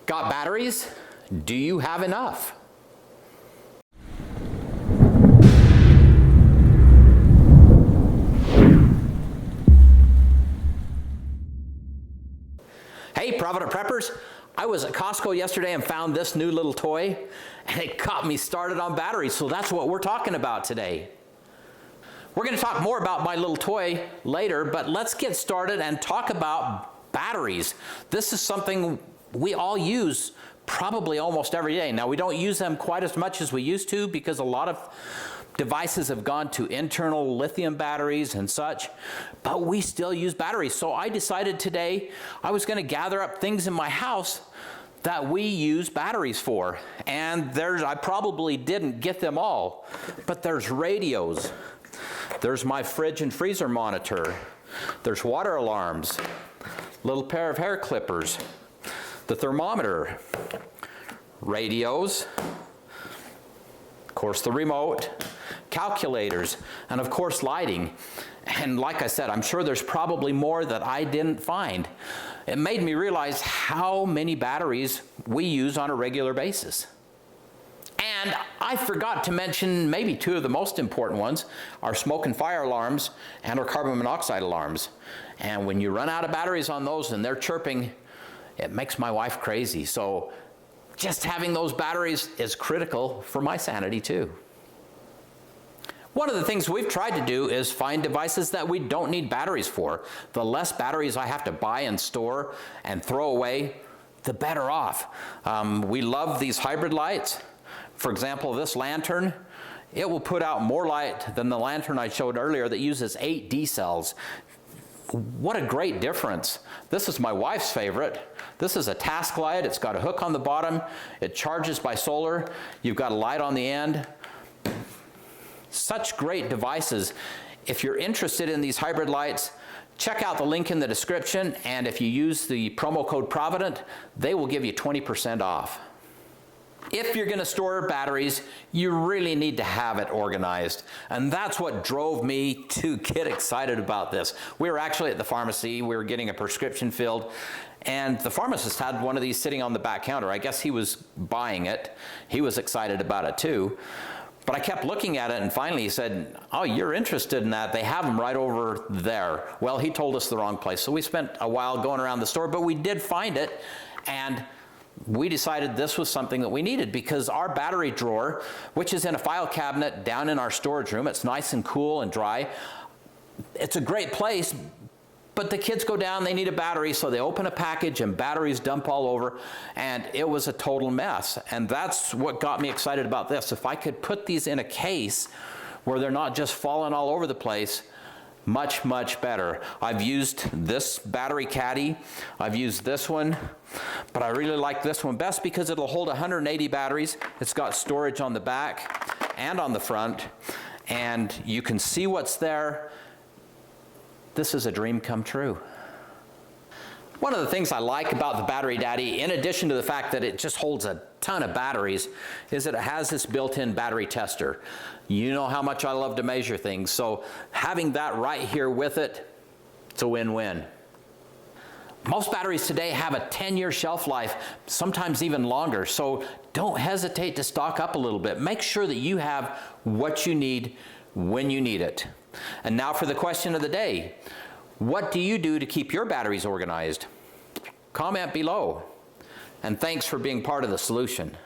Got batteries? Do you have enough? Hey, Provident Preppers. I was at Costco yesterday and found this new little toy, and it got me started on batteries, so that's what we're talking about today. We're going to talk more about my little toy later, but let's get started and talk about batteries. This is something we all use probably almost every day. Now, we don't use them quite as much as we used to because a lot of devices have gone to internal lithium batteries and such, but we still use batteries. So I decided today I was going to gather up things in my house that we use batteries for. And I probably didn't get them all, but there's radios. There's my fridge and freezer monitor. There's water alarms, little pair of hair clippers, the thermometer, radios, of course the remote, calculators, and of course lighting. And like I said, I'm sure there's probably more that I didn't find. It made me realize how many batteries we use on a regular basis. And I forgot to mention maybe two of the most important ones, our smoke and fire alarms and our carbon monoxide alarms. And when you run out of batteries on those and they're chirping, it makes my wife crazy. So just having those batteries is critical for my sanity too. One of the things we've tried to do is find devices that we don't need batteries for. The less batteries I have to buy and store and throw away, the better off. We love these hybrid lights. For example, this lantern, it will put out more light than the lantern I showed earlier that uses 8 D cells. What a great difference. This is my wife's favorite. This is a task light. It's got a hook on the bottom. It charges by solar. You've got a light on the end. Such great devices. If you're interested in these hybrid lights, check out the link in the description, and if you use the promo code Provident, they will give you 20% off. If you're going to store batteries, you really need to have it organized. And that's what drove me to get excited about this. We were actually at the pharmacy. We were getting a prescription filled, and the pharmacist had one of these sitting on the back counter. I guess he was buying it. He was excited about it too. But I kept looking at it, and finally he said, "Oh, you're interested in that? They have them right over there." Well, he told us the wrong place. So we spent a while going around the store, but we did find it, and we decided this was something that we needed because our battery drawer, which is in a file cabinet down in our storage room, it's nice and cool and dry. It's a great place, but the kids go down, they need a battery, so they open a package and batteries dump all over, and it was a total mess. And that's what got me excited about this. If I could put these in a case where they're not just falling all over the place, much, much better. I've used this battery Caddy. I've used this one, but I really like this one best because it'll hold 180 batteries. It's got storage on the back and on the front, and you can see what's there. This is a dream come true. One of the things I like about the Battery Daddy, in addition to the fact that it just holds a ton of batteries, is that it has this built-in battery tester. You know how much I love to measure things, so having that right here with it, it's a win-win. Most batteries today have a 10-year shelf life, sometimes even longer, so don't hesitate to stock up a little bit. Make sure that you have what you need when you need it. And now for the question of the day. What do you do to keep your batteries organized? Comment below. And thanks for being part of the solution.